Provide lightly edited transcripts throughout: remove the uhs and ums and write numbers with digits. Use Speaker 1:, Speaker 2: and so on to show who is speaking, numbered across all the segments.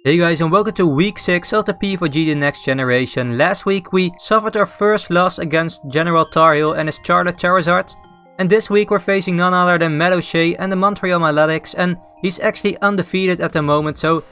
Speaker 1: Hey guys, and welcome to week 6 of the P4G The Next Generation. Last week we suffered our first loss against General Tar Heel and his Charlotte Charizard. And this week we're facing none other than MattOshea and the Montreal Milotics, and he's actually undefeated at the moment, so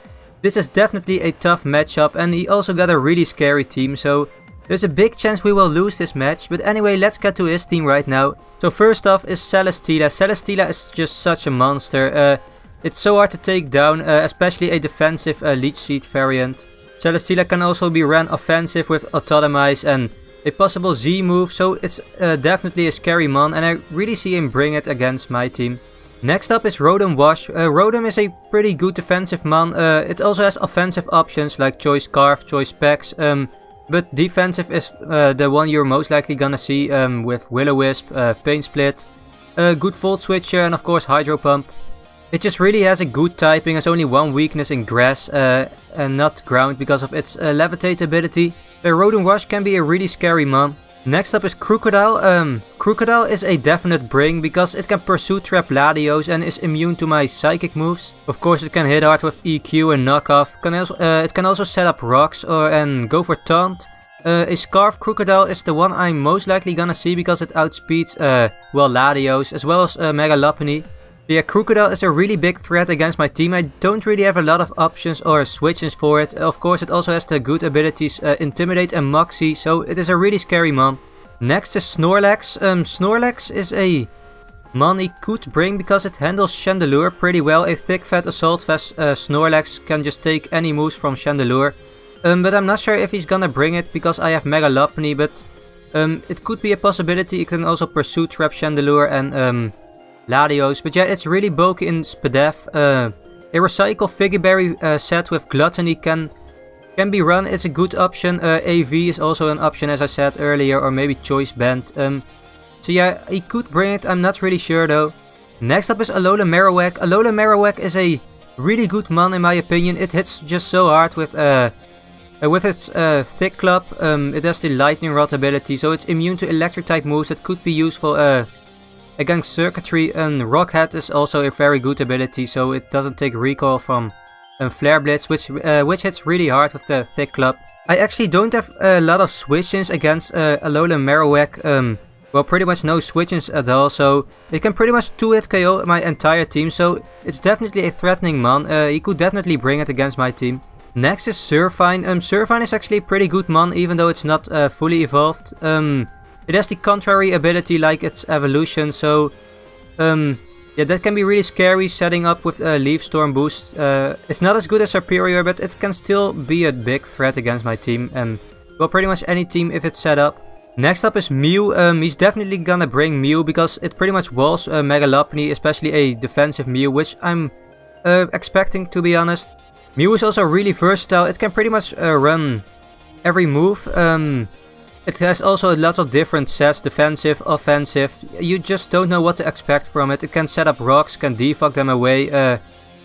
Speaker 1: this is definitely a tough matchup, and he also got a really scary team, so there's a big chance we will lose this match. But anyway, let's get to his team right now. So first off is Celesteela. Celesteela is just such a monster. It's so hard to take down, especially a defensive Leech Seed variant. Celesteela can also be ran offensive with Autotomize and a possible Z move, so it's definitely a scary mon, and I really see him bring it against my team. Next up is Rotom Wash. Rotom is a pretty good defensive mon. It also has offensive options like Choice Scarf, Choice Specs, but defensive is the one you're most likely gonna see with Will-O-Wisp, Pain Split, good Volt Switcher, and of course Hydro Pump. It just really has a good typing, has only one weakness in Grass and not Ground because of its Levitate ability. Rotom Wash can be a really scary mon. Next up is Crocodile. Crocodile is a definite bring because it can Pursuit Trap Latios and is immune to my Psychic moves. Of course it can hit hard with EQ and Knockoff. It can also set up Rocks and go for Taunt. A Scarf Crocodile is the one I'm most likely gonna see because it outspeeds Latios as well as Mega Lopunny. Yeah, Crocodile is a really big threat against my team. I don't really have a lot of options or switches for it. Of course, it also has the good abilities Intimidate and Moxie, so it is a really scary mon. Next is Snorlax. Snorlax is a mon he could bring because it handles Chandelure pretty well. A thick fat Assault Vest Snorlax can just take any moves from Chandelure. But I'm not sure if he's gonna bring it because I have Mega Lopunny, but it could be a possibility. It can also Pursuit Trap Chandelure and Latios, but yeah, it's really bulky in Spadef. A Recycle Figgy Berry set with Gluttony can be run. It's a good option. AV is also an option, as I said earlier, or maybe Choice Band. So yeah, he could bring it. I'm not really sure though. Next up is Alola Marowak. Alola Marowak is a really good mon in my opinion. It hits just so hard with its Thick Club. It has the Lightning Rod ability, so it's immune to electric type moves. It could be useful against Circuitry, and Rock Head is also a very good ability, so it doesn't take recoil from Flare Blitz, which hits really hard with the Thick Club. I actually don't have a lot of switch-ins against Alola Marowak. Well, pretty much no switch-ins at all, so it can pretty much 2-hit KO my entire team, so it's definitely a threatening mon. He could definitely bring it against my team. Next is Surfine. Surfine is actually a pretty good mon, even though it's not fully evolved. It has the contrary ability like its evolution, so yeah, that can be really scary setting up with Leaf Storm boost. It's not as good as Superior, but it can still be a big threat against my team, and well, pretty much any team if it's set up. Next up is Mew. He's definitely gonna bring Mew because it pretty much walls Mega Lopunny, especially a defensive Mew, which I'm expecting, to be honest. Mew is also really versatile. It can pretty much run every move. It has also a lot of different sets, defensive, offensive. You just don't know what to expect from it. It can set up rocks, can defog them away,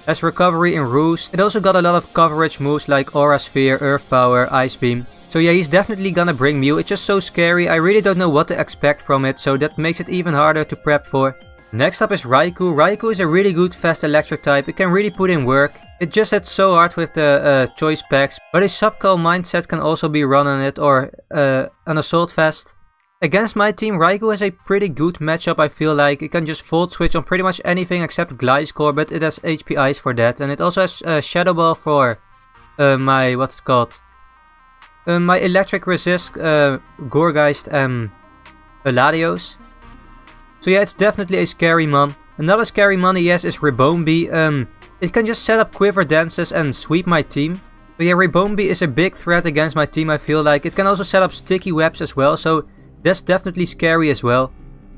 Speaker 1: has recovery in Roost. It also got a lot of coverage moves like Aura Sphere, Earth Power, Ice Beam. So yeah, he's definitely gonna bring Mew. It's just so scary, I really don't know what to expect from it, so that makes it even harder to prep for. Next up is Raikou. Raikou is a really good fast electric type. It can really put in work. It just hits so hard with the Choice Specs, but a Subcall Mindset can also be run on it, or an Assault Vest. Against my team, Raikou has a pretty good matchup, I feel like. It can just Volt Switch on pretty much anything except Gliscor, but it has HP Ice for that. And it also has Shadow Ball for my, what's it called? My Electric Resist Gourgeist Latios. So yeah, it's definitely a scary mon. Another scary mon he has is Ribombee. It can just set up Quiver Dances and sweep my team. But yeah, Ribombee is a big threat against my team, I feel like. It can also set up Sticky Webs as well, so that's definitely scary as well.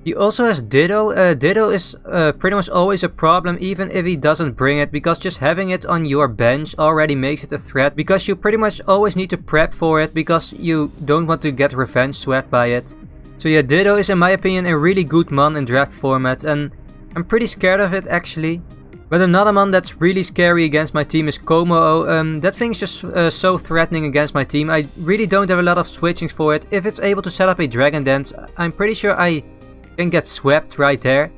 Speaker 1: He also has Ditto. Ditto is pretty much always a problem, even if he doesn't bring it, because just having it on your bench already makes it a threat, because you pretty much always need to prep for it, because you don't want to get revenge sweat by it. So yeah, Ditto is in my opinion a really good mon in draft format, and I'm pretty scared of it actually. But another mon that's really scary against my team is Kommo-o. That thing's just so threatening against my team. I really don't have a lot of switching for it. If it's able to set up a Dragon Dance, I'm pretty sure I can get swept right there.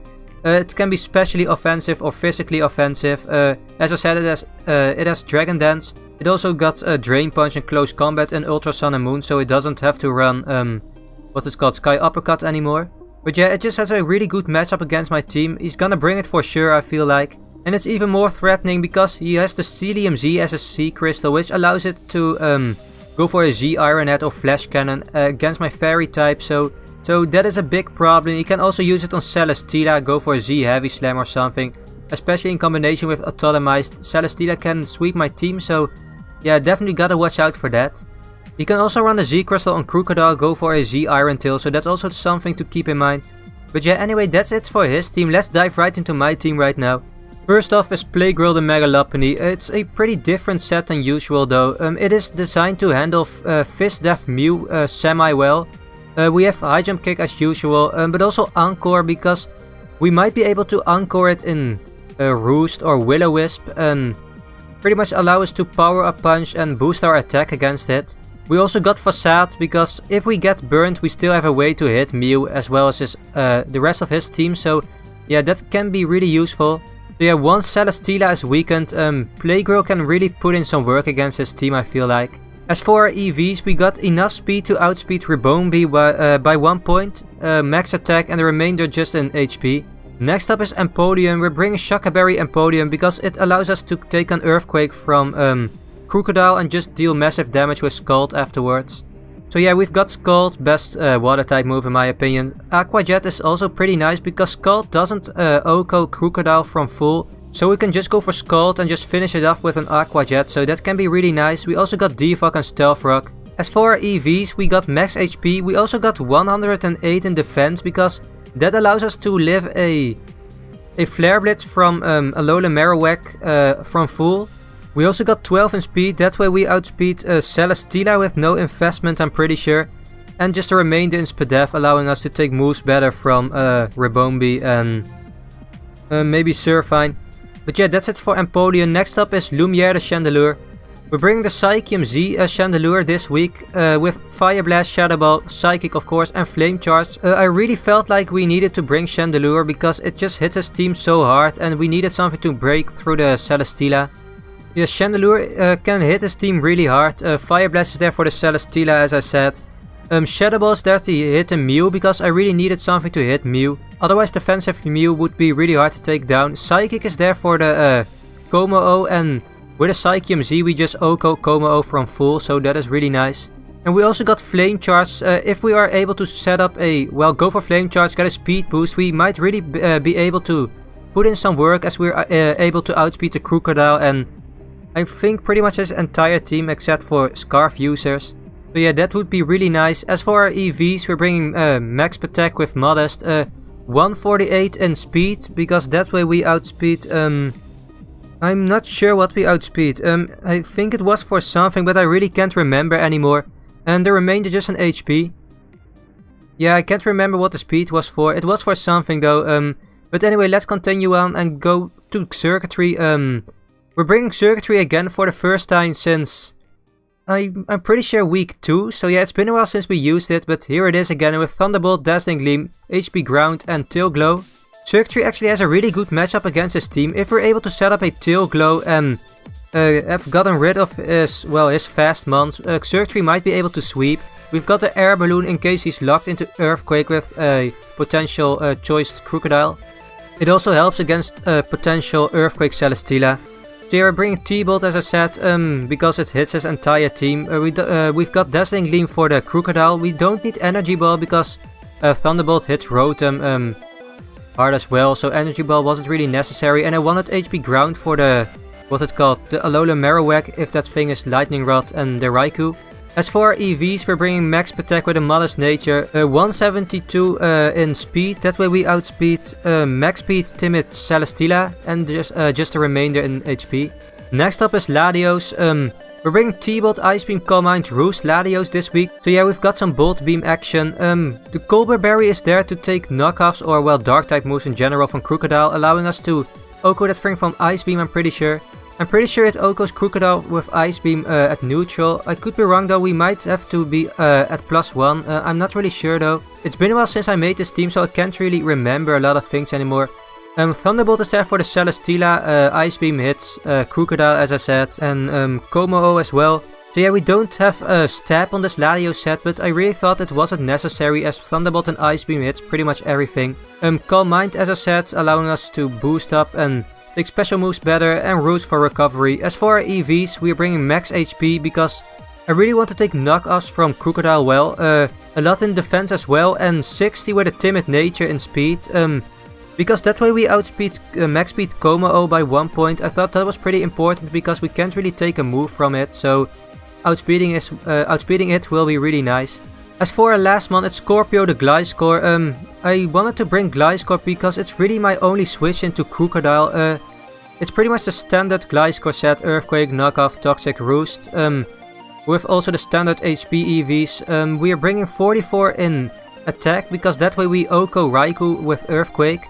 Speaker 1: It can be specially offensive or physically offensive. As I said, it has Dragon Dance. It also got Drain Punch and Close Combat and Ultra Sun and Moon, so it doesn't have to run what is called Sky Uppercut anymore. But yeah, it just has a really good matchup against my team. He's gonna bring it for sure, I feel like. And it's even more threatening because he has the Celium Z as a Sea Crystal, which allows it to go for a Z Iron Head or Flash Cannon against my Fairy type. So that is a big problem. You can also use it on Celesteela, go for a Z Heavy Slam or something. Especially in combination with Autotomized, Celesteela can sweep my team, so yeah, definitely gotta watch out for that. You can also run the Z Crystal on Crocodile, go for a Z Iron Tail, so that's also something to keep in mind. But yeah, anyway, that's it for his team. Let's dive right into my team right now. First off is Playgirl the Megalopony. It's a pretty different set than usual though. It is designed to handle Fist Def Mew semi-well. We have High Jump Kick as usual, but also Encore because we might be able to Encore it in Roost or Will-O-Wisp and pretty much allow us to power up punch and boost our attack against it. We also got Facade because if we get burned we still have a way to hit Mew as well as the rest of his team, so yeah, that can be really useful. So yeah, once Celesteela is weakened, Playgirl can really put in some work against his team, I feel like. As for our EVs, we got enough speed to outspeed Ribombee by 1 point, max attack and the remainder just in HP. Next up is Empoleon. We're bringing Shockberry Empoleon because it allows us to take an Earthquake from Crocodile and just deal massive damage with Scald afterwards. So yeah, we've got Scald, best water type move in my opinion. Aqua Jet is also pretty nice because Scald doesn't OHKO Crocodile from full. So we can just go for Scald and just finish it off with an Aqua Jet, so that can be really nice. We also got Defog and Stealth Rock. As for our EVs, we got max HP. We also got 108 in defense because that allows us to live a Flare Blitz from Alola Marowak from full. We also got 12 in speed, that way we outspeed Celesteela with no investment, I'm pretty sure. And just the remainder in Spadef, allowing us to take moves better from Ribombee and maybe Surfine. But yeah, that's it for Empoleon. Next up is Lumiere the Chandelure. We're bringing the Psychium Z Chandelure this week with Fire Blast, Shadow Ball, Psychic of course and Flame Charge. I really felt like we needed to bring Chandelure because it just hits his team so hard and we needed something to break through the Celesteela. Yes, Chandelure can hit his team really hard. Fire Blast is there for the Celesteela, as I said. Shadow Ball is there to hit a Mew because I really needed something to hit Mew. Otherwise defensive Mew would be really hard to take down. Psychic is there for the Como-O, and with a Psychium Z we just OHKO Como-O from full, so that is really nice. And we also got Flame Charge. If we are able to set up go for Flame Charge, get a speed boost, we might really be able to put in some work as we're able to outspeed the Crocodile and I think pretty much his entire team except for Scarf users. So yeah, that would be really nice. As for our EVs, we're bringing max attack with Modest. 148 in speed, because that way we outspeed... I'm not sure what we outspeed. I think it was for something, but I really can't remember anymore. And the remainder just an HP. Yeah, I can't remember what the speed was for. It was for something though. But anyway, let's continue on and go to Circuitry. We're bringing Circuitry again for the first time since... I'm pretty sure week 2, so yeah, it's been a while since we used it, but here it is again with Thunderbolt, Dazzling Gleam, HP Ground and Tail Glow. Circuitry actually has a really good matchup against his team. If we're able to set up a Tail Glow and have gotten rid of his fast mons, Circuitry might be able to sweep. We've got the Air Balloon in case he's locked into Earthquake with a potential choice Crocodile. It also helps against potential Earthquake Celesteela. So yeah, we're bringing T-Bolt as I said, because it hits his entire team. We've got Dazzling Gleam for the Crocodile. We don't need Energy Ball because Thunderbolt hits Rotom hard as well. So Energy Ball wasn't really necessary. And I wanted HP Ground for the, the Alola Marowak if that thing is Lightning Rod and the Raikou. As for our EVs, we're bringing Max Attack with a Modest Nature, 172 in speed, that way we outspeed Max Speed Timid Celesteela and just the remainder in HP. Next up is Latios. We're bringing T-Bolt, Ice Beam, Calm Mind, Roost, Latios this week. So yeah, we've got some Bolt Beam action. The Colbur Berry is there to take knockoffs or Dark type moves in general from Crocodile, allowing us to OHKO that thing from Ice Beam, I'm pretty sure. I'm pretty sure it OHKOs Crocodile with Ice Beam at neutral. I could be wrong though, we might have to be at +1. I'm not really sure though. It's been a while since I made this team, so I can't really remember a lot of things anymore. Thunderbolt is there for the Celesteela, Ice Beam hits, Crocodile as I said, and Como as well. So yeah, we don't have a stab on this Latios set, but I really thought it wasn't necessary as Thunderbolt and Ice Beam hits pretty much everything. Calm Mind as I said, allowing us to boost up and take special moves better, and Root for recovery. As for our EVs, we are bringing max HP because I really want to take knockoffs from Crocodile well, a lot in defense as well, and 60 with a timid nature in speed. Because that way we outspeed max speed Como by 1 point. I thought that was pretty important because we can't really take a move from it, so outspeeding it will be really nice. As for our last mon, it's Scorpio the Gliscor. I wanted to bring Gliscor because it's really my only switch into Crocodile. It's pretty much the standard Gliscor set, Earthquake, Knockoff, Toxic, Roost. With also the standard HP EVs. We are bringing 44 in attack because that way we Oko Raikou with Earthquake.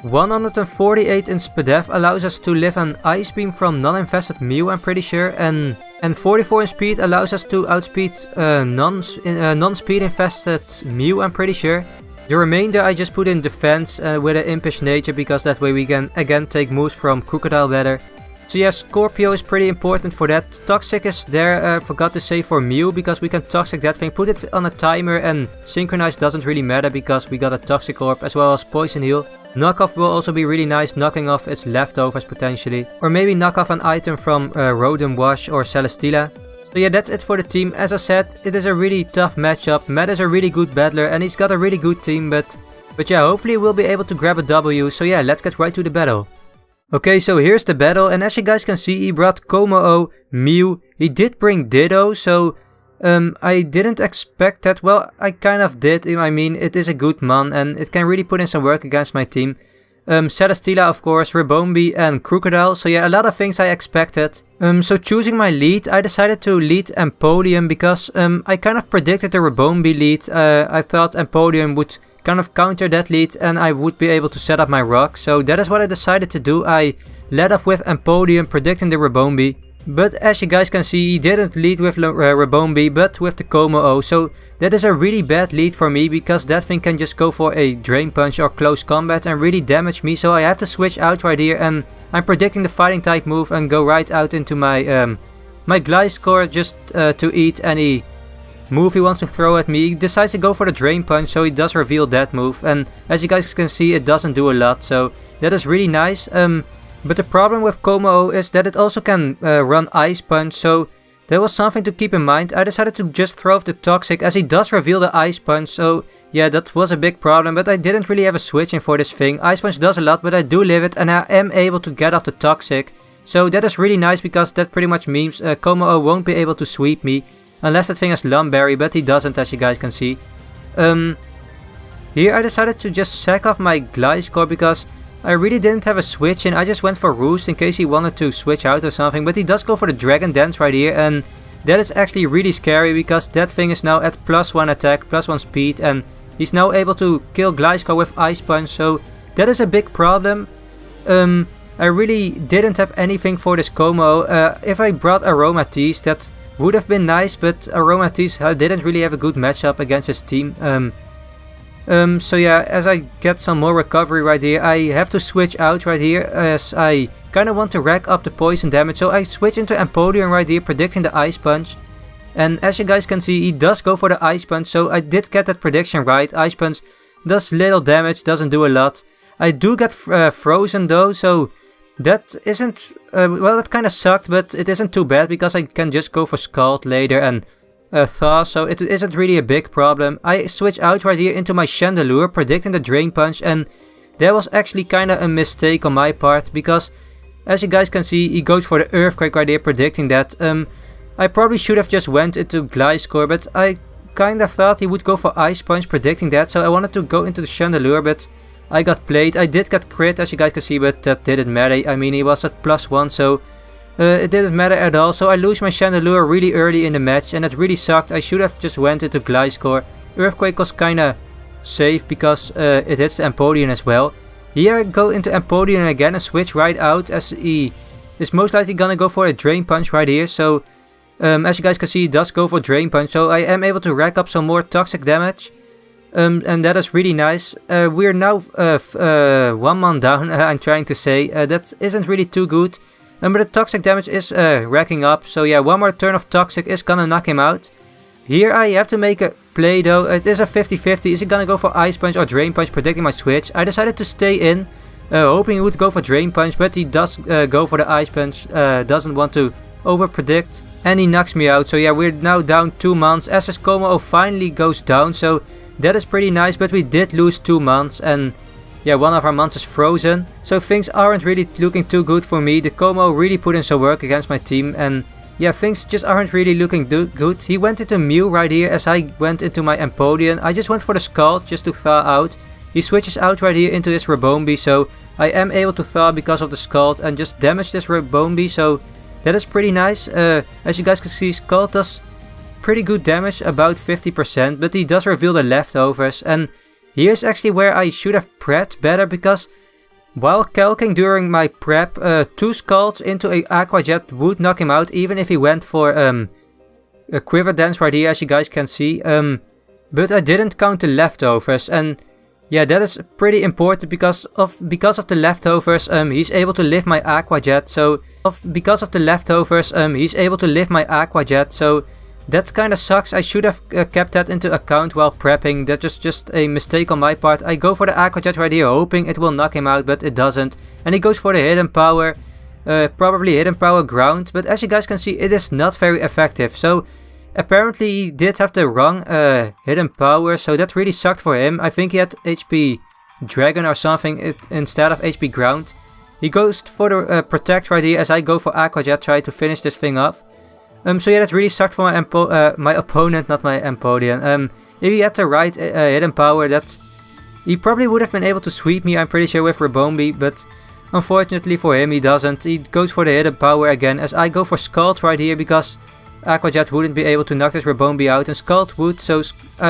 Speaker 1: 148 in Spadef allows us to live an Ice Beam from non-infested Mew, I'm pretty sure, and 44 in speed allows us to outspeed non-speed infested Mew, I'm pretty sure. The remainder I just put in defense with an Impish nature because that way we can again take moves from Crocodile better. So yeah, Scorpio is pretty important for that. Toxic is there, forgot to say, for Mew because we can Toxic that thing, put it on a timer, and Synchronize doesn't really matter because we got a Toxic Orb as well as Poison Heal. Knockoff will also be really nice, knocking off its leftovers potentially. Or maybe knock off an item from Rotom Wash or Celesteela. So yeah, that's it for the team. As I said, it is a really tough matchup. Matt is a really good battler and he's got a really good team, but yeah, hopefully we'll be able to grab a W. So yeah, let's get right to the battle. Okay, so here's the battle, and as you guys can see, he brought Como, Mew. He did bring Ditto, so I didn't expect that. Well, I kind of did. I mean, it is a good mon and it can really put in some work against my team. Celesteela, of course, Ribombee and Crocodile. So yeah, a lot of things I expected. So choosing my lead, I decided to lead Empoleon because I kind of predicted the Ribombee lead. I thought Empoleon would kind of counter that lead and I would be able to set up my rock. So that is what I decided to do. I led off with Empoleon, predicting the Ribombee. But as you guys can see, he didn't lead with Ribombee, but with the Como. So that is a really bad lead for me because that thing can just go for a Drain Punch or Close Combat and really damage me. So I have to switch out right here, and I'm predicting the Fighting type move and go right out into my my Gliscor just to eat any move he wants to throw at me. He decides to go for the Drain Punch, so he does reveal that move. And as you guys can see, it doesn't do a lot, so that is really nice. But the problem with Como is that it also can run Ice Punch, so that was something to keep in mind. I decided to just throw off the Toxic as he does reveal the Ice Punch, so yeah, that was a big problem, but I didn't really have a switch in for this thing. Ice Punch does a lot, but I do live it and I am able to get off the Toxic. So that is really nice because that pretty much means Como won't be able to sweep me unless that thing has Lumberry, but he doesn't, as you guys can see. Here I decided to just sack off my Gliscor because I really didn't have a switch and I just went for Roost in case he wanted to switch out or something, but he does go for the Dragon Dance right here, and that is actually really scary because that thing is now at +1 attack, +1 speed, and he's now able to kill Gliscor with Ice Punch, so that is a big problem. I really didn't have anything for this Como. If I brought Aromatisse, that would have been nice, but Aromatisse didn't really have a good matchup against his team. So yeah, as I get some more recovery right here, I have to switch out right here as I kind of want to rack up the poison damage. So I switch into Empoleon right here, predicting the Ice Punch. And as you guys can see, he does go for the Ice Punch, so I did get that prediction right. Ice Punch does little damage, doesn't do a lot. I do get frozen though, so that isn't, well, that kind of sucked, but it isn't too bad because I can just go for Scald later and Thaw, so it isn't really a big problem. I switch out right here into my Chandelure, predicting the Drain Punch, and that was actually kind of a mistake on my part because, as you guys can see, he goes for the Earthquake right here, predicting that. I probably should have just went into Gliscor, but I kind of thought he would go for Ice Punch, predicting that, so I wanted to go into the Chandelure, but I got played. I did get crit, as you guys can see, but that didn't matter. I mean, he was at +1, so it didn't matter at all. So I lose my Chandelure really early in the match, and it really sucked. I should have just went into Gliscor. Earthquake was kinda safe because it hits the Empoleon as well. Here I go into Empoleon again and switch right out as he is most likely gonna go for a Drain Punch right here. So as you guys can see, he does go for Drain Punch, so I am able to rack up some more Toxic damage. And that is really nice. We're now 1 man down, I'm trying to say. That isn't really too good. But the toxic damage is racking up. So yeah, one more turn of toxic is gonna knock him out. Here I have to make a play though. It is a 50-50. Is he gonna go for Ice Punch or Drain Punch, predicting my switch? I decided to stay in, hoping he would go for Drain Punch, but he does go for the Ice Punch. Doesn't want to over predict, and he knocks me out. So yeah, we're now down 2 months as his Como finally goes down. So that is pretty nice, but we did lose 2 months, and yeah, one of our months is frozen. So things aren't really looking too good for me. The Como really put in some work against my team, and yeah, things just aren't really looking good. He went into Mew right here as I went into my Empoleon. I just went for the Scald just to thaw out. He switches out right here into his Rabombi, so I am able to thaw because of the Scald and just damage this Rabombi, so that is pretty nice. As you guys can see, Scald does pretty good damage, about 50%, but he does reveal the leftovers, and here's actually where I should have prepped better, because while calking during my prep, 2 Scalds into a Aqua Jet would knock him out, even if he went for a Quiver Dance right here, as you guys can see. But I didn't count the leftovers, and yeah, that is pretty important because of the leftovers. He's able to lift my Aqua Jet, so because of the leftovers, he's able to lift my Aqua Jet, so that kinda sucks. I should have kept that into account while prepping. That was just a mistake on my part. I go for the Aqua Jet right here, hoping it will knock him out, but it doesn't. And he goes for the Hidden Power, probably Hidden Power Ground, but as you guys can see, it is not very effective. So apparently he did have the wrong Hidden Power, so that really sucked for him. I think he had HP Dragon or something instead of HP Ground. He goes for the Protect right here as I go for Aqua Jet, try to finish this thing off. So yeah, that really sucked for my opponent, not my Empoleon. If he had the right Hidden Power, he probably would have been able to sweep me, I'm pretty sure, with Rabombi, but unfortunately for him, he doesn't. He goes for the Hidden Power again, as I go for Scald right here, because Aqua Jet wouldn't be able to knock this Rabombi out, and Scald would, so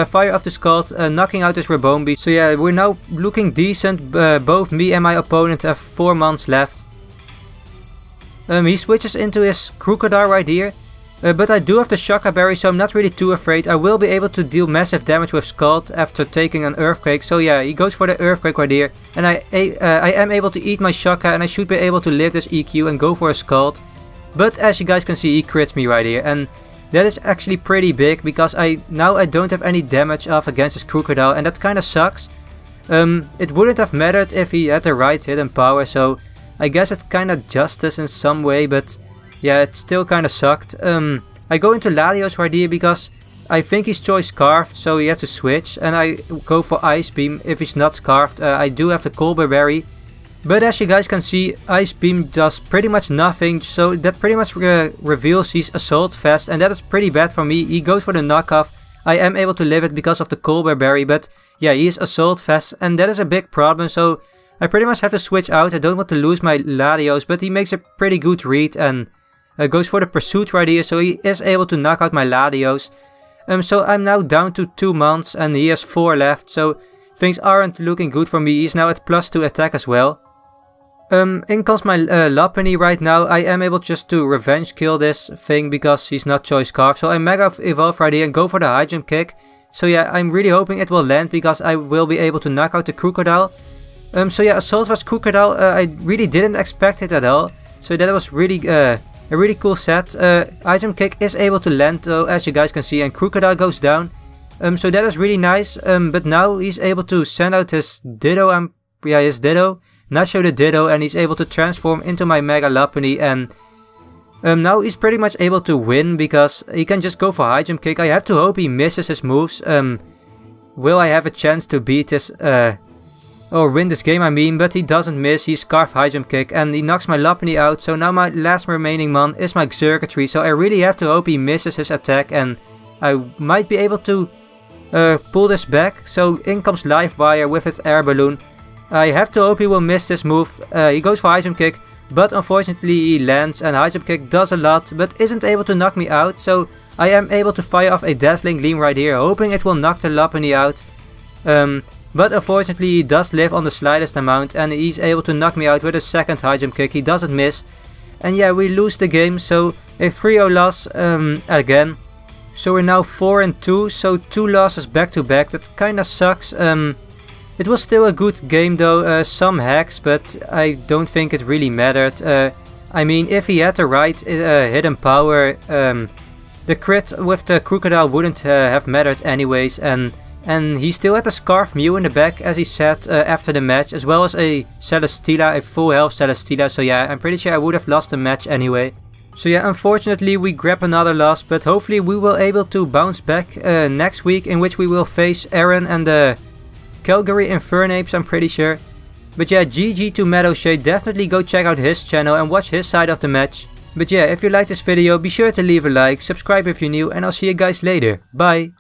Speaker 1: fire off the Scald, knocking out this Rabombi. So yeah, we're now looking decent. Both me and my opponent have 4 months left. He switches into his Crocodile right here. But I do have the Shaka Berry, so I'm not really too afraid. I will be able to deal massive damage with Scald after taking an Earthquake. So yeah, he goes for the Earthquake right here. And I am able to eat my Shaka, and I should be able to live this EQ and go for a Scald. But as you guys can see, he crits me right here. And that is actually pretty big, because now I don't have any damage off against his Crocodile, and that kind of sucks. It wouldn't have mattered if he had the right Hidden Power, so I guess it's kind of justice in some way, but yeah, it still kind of sucked. I go into Latios right here because I think he's Choice Scarfed, so he has to switch. And I go for Ice Beam if he's not Scarfed. I do have the Colbur Berry. But as you guys can see, Ice Beam does pretty much nothing. So that pretty much reveals he's Assault Vest, and that is pretty bad for me. He goes for the knockoff. I am able to live it because of the Colbur Berry, but yeah, he is Assault Vest, and that is a big problem. So I pretty much have to switch out. I don't want to lose my Latios, but he makes a pretty good read and goes for the Pursuit right here, so he is able to knock out my Latios. So I'm now down to 2 months, and he has 4 left, so things aren't looking good for me. He's now at +2 attack as well. In comes my Lopunny right now. I am able just to revenge kill this thing because he's not Choice Scarf, so I Mega Evolve right here and go for the High Jump Kick. So yeah, I'm really hoping it will land because I will be able to knock out the Crocodile. So yeah, Assault Vest Crocodile, I really didn't expect it at all, so that was really a really cool set. High Jump Kick is able to land though, as you guys can see, and Crocodile goes down. So that is really nice, but now he's able to send out his Ditto, his Ditto, not show the Ditto, and he's able to transform into my Mega Lopunny, and now he's pretty much able to win because he can just go for High Jump Kick. I have to hope he misses his moves. Will I have a chance to beat this, or win this game I mean, but he doesn't miss. He Scarf High Jump Kick and he knocks my Lopunny out, so now my last remaining mon is my Circuitry, so I really have to hope he misses his attack and I might be able to pull this back. So in comes Live Wire with his Air Balloon. I have to hope he will miss this move. He goes for High Jump Kick, but unfortunately he lands, and High Jump Kick does a lot, but isn't able to knock me out, so I am able to fire off a Dazzling Gleam right here, hoping it will knock the Lopunny out. But unfortunately he does live on the slightest amount, and he's able to knock me out with a second High Jump Kick. He doesn't miss, and yeah, we lose the game, so a 3-0 loss again. So we're now 4-2, so 2 losses back to back. That kinda sucks. It was still a good game though, some hacks, but I don't think it really mattered. I mean, if he had the right hidden power, the crit with the crocodile wouldn't have mattered anyways, and he still had the Scarf Mew in the back, as he said after the match, as well as a Celesteela, a full health Celesteela, so yeah, I'm pretty sure I would have lost the match anyway. So yeah, unfortunately we grab another loss, but hopefully we will able to bounce back next week, in which we will face Aaron and the Calgary Infernapes, I'm pretty sure. But yeah, GG to MattOshea, definitely go check out his channel and watch his side of the match. But yeah, if you liked this video, be sure to leave a like, subscribe if you're new, and I'll see you guys later. Bye!